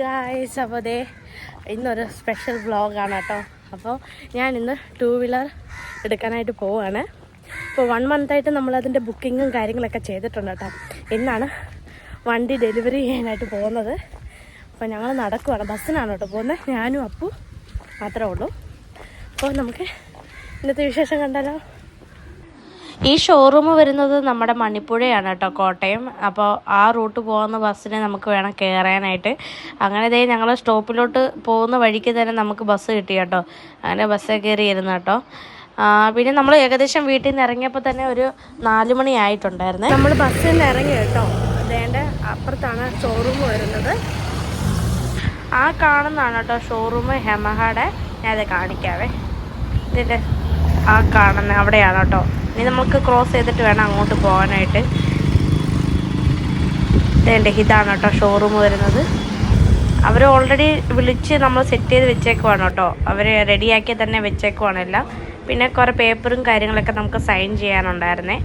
Guys, അപ്പോൾ ഇന്നൊരു special വ്ളോഗാണ് കേട്ടോ. അപ്പോൾ ഞാൻ ഇന്ന് 2 വീലർ എടുക്കാനായിട്ട് പോവുകയാണ്. ഇപ്പോൾ 1 മന്തായിട്ട് നമ്മളതിൻ്റെ ബുക്കിങ്ങും കാര്യങ്ങളൊക്കെ ചെയ്തിട്ടുണ്ട് കേട്ടോ. ഇന്നാണ് വണ്ടി ഡെലിവറി ചെയ്യാനായിട്ട് പോകുന്നത്. അപ്പോൾ ഞങ്ങൾ നടക്കുവാണ്, ബസ്സിനാണ് കേട്ടോ പോകുന്നത്. ഞാനും അപ്പു മാത്രമേ ഉള്ളൂ. അപ്പോൾ നമുക്ക് ഇന്നത്തെ വിശേഷം കണ്ടാലോ. ഈ ഷോറൂം വരുന്നത് നമ്മുടെ മണിപ്പുഴയാണ് കേട്ടോ, കോട്ടയം. അപ്പോൾ ആ റൂട്ട് പോകുന്ന ബസ്സിന് നമുക്ക് വേണം കയറാനായിട്ട്. അങ്ങനെ ഞങ്ങൾ സ്റ്റോപ്പിലോട്ട് പോകുന്ന വഴിക്ക് തന്നെ നമുക്ക് ബസ് കിട്ടി കേട്ടോ. അങ്ങനെ ബസ്സിൽ കയറിയിരുന്നു കേട്ടോ. പിന്നെ നമ്മൾ ഏകദേശം വീട്ടിൽ നിന്ന് ഇറങ്ങിയപ്പോൾ തന്നെ ഒരു 4 മണി ആയിട്ടുണ്ടായിരുന്നേ. നമ്മൾ ബസ്സിൽ നിന്ന് ഇറങ്ങി കേട്ടോ. അതേൻ്റെ അപ്പുറത്താണ് ഷോറൂം വരുന്നത്. ആ കാണുന്നതാണ് കേട്ടോ ഷോറൂം യമഹയുടെ. ഞാനത് കാണിക്കാവേ. ഇതിൻ്റെ ആ കാണുന്ന അവിടെയാണ് കേട്ടോ. ഇനി നമുക്ക് ക്രോസ് ചെയ്തിട്ട് വേണം അങ്ങോട്ട് പോകാനായിട്ട്. ഇതാണ് കേട്ടോ ഷോറൂം വരുന്നത്. അവർ ഓൾറെഡി വിളിച്ച് നമ്മൾ സെറ്റ് ചെയ്ത് വെച്ചേക്കുവാണ് കേട്ടോ. അവർ റെഡിയാക്കി തന്നെ വെച്ചേക്കുവാണ് എല്ലാം. പിന്നെ കുറേ പേപ്പറും കാര്യങ്ങളൊക്കെ നമുക്ക് സൈൻ ചെയ്യാനുണ്ടായിരുന്നേ.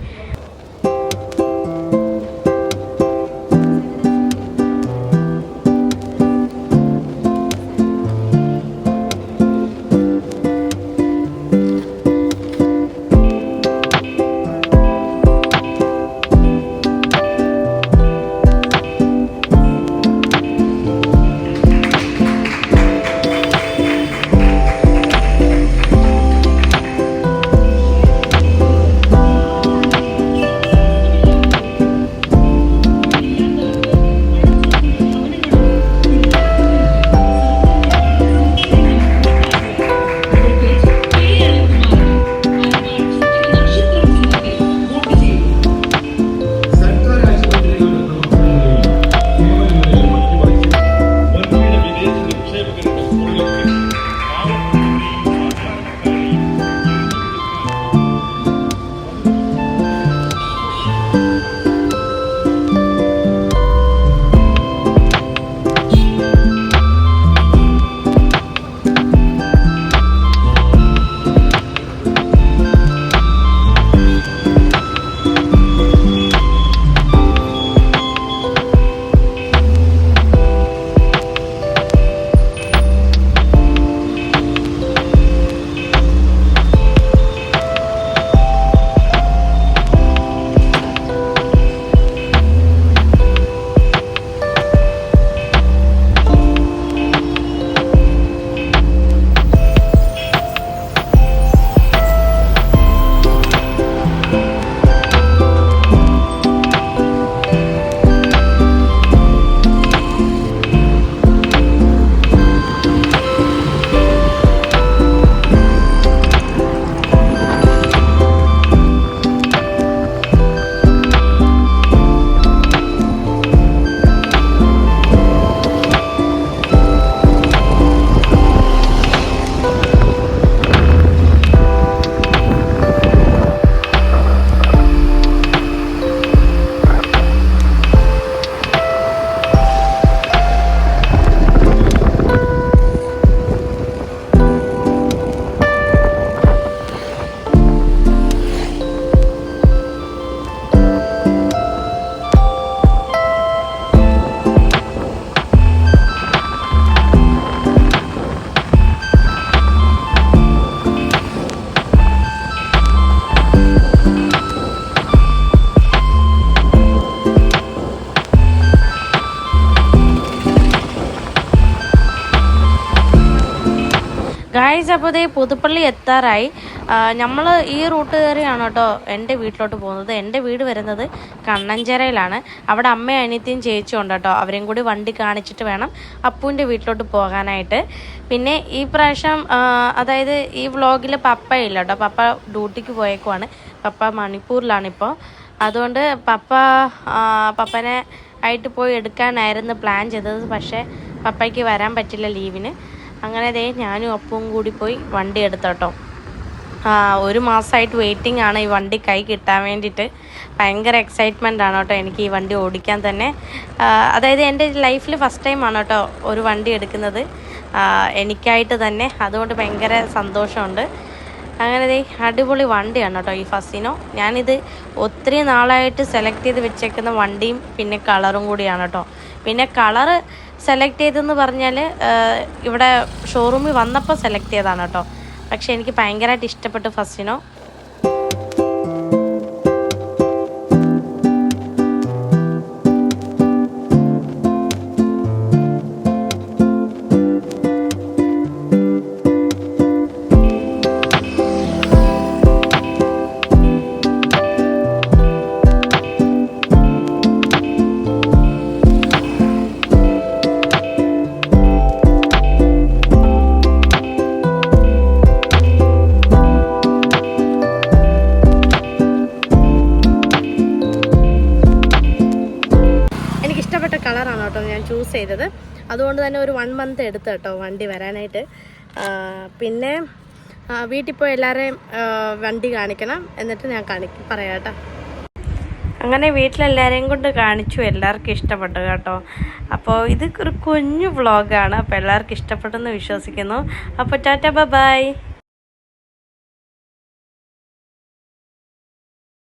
ഗായ്സ്, അപ്പോൾ പുതുപ്പള്ളി എത്താറായി. നമ്മൾ ഈ റൂട്ട് കയറിയാണ് കേട്ടോ എൻ്റെ വീട്ടിലോട്ട് പോകുന്നത്. എൻ്റെ വീട് വരുന്നത് കണ്ണഞ്ചേരയിലാണ്. അവിടെ അമ്മയും അനിയത്തിയും ചേച്ചിയും ഉണ്ട് കേട്ടോ. അവരെയും കൂടി വണ്ടി കാണിച്ചിട്ട് വേണം അപ്പുവിൻ്റെ വീട്ടിലോട്ട് പോകാനായിട്ട്. പിന്നെ ഈ പ്രാവശ്യം അതായത് ഈ വ്ളോഗിൽ പപ്പയില്ല കേട്ടോ. പപ്പ ഡ്യൂട്ടിക്ക് പോയേക്കുവാണ്. പപ്പ മണിപ്പൂരിലാണിപ്പോൾ. അതുകൊണ്ട് പപ്പനെ ആയിട്ട് പോയി എടുക്കാനായിരുന്നു പ്ലാൻ ചെയ്തത്. പക്ഷേ പപ്പയ്ക്ക് വരാൻ പറ്റില്ല ലീവിന്. അങ്ങനെ ഞാനും അപ്പവും കൂടി പോയി വണ്ടി എടുത്തോട്ടോ. 1 മാസമായിട്ട് വെയിറ്റിംഗ് ആണ് ഈ വണ്ടി കൈ കിട്ടാൻ വേണ്ടിയിട്ട്. ഭയങ്കര എക്സൈറ്റ്മെൻ്റ് ആണ് കേട്ടോ എനിക്ക് ഈ വണ്ടി ഓടിക്കാൻ തന്നെ. അതായത് എൻ്റെ ലൈഫിൽ ഫസ്റ്റ് ടൈമാണ് കേട്ടോ ഒരു വണ്ടി എടുക്കുന്നത് എനിക്കായിട്ട് തന്നെ. അതുകൊണ്ട് ഭയങ്കര സന്തോഷമുണ്ട്. അങ്ങനെ അടിപൊളി വണ്ടിയാണ് കേട്ടോ ഈ ഫസിനോ. ഞാനിത് ഒത്തിരി നാളായിട്ട് സെലക്ട് ചെയ്ത് വെച്ചേക്കുന്ന വണ്ടിയും പിന്നെ കളറും കൂടിയാണ് കേട്ടോ. പിന്നെ കളറ് സെലക്ട് ചെയ്തെന്ന് പറഞ്ഞാൽ ഇവിടെ ഷോറൂമിൽ വന്നപ്പോൾ സെലക്ട് ചെയ്തതാണ് കേട്ടോ. പക്ഷേ എനിക്ക് ഭയങ്കരമായിട്ട് ഇഷ്ടപ്പെട്ടു ഫസ്റ്റിനോ. എനിക്കിഷ്ടപ്പെട്ട കളറാണ് കേട്ടോ ഞാൻ ചൂസ് ചെയ്തത്. അതുകൊണ്ട് തന്നെ ഒരു 1 month എടുത്തു കേട്ടോ വണ്ടി വരാനായിട്ട്. പിന്നെ വീട്ടിൽ പോയി എല്ലാവരെയും വണ്ടി കാണിക്കണം, എന്നിട്ട് ഞാൻ പറയാം കേട്ടോ. അങ്ങനെ വീട്ടിലെല്ലാവരെയും കൊണ്ട് കാണിച്ചു, എല്ലാവർക്കും ഇഷ്ടപ്പെട്ടു കേട്ടോ. അപ്പോൾ ഇത് ഒരു കുഞ്ഞു വ്ളോഗാണ്, അപ്പോൾ എല്ലാവർക്കും ഇഷ്ടപ്പെട്ടെന്ന് വിശ്വസിക്കുന്നു. അപ്പോൾ ടാറ്റ ബൈ.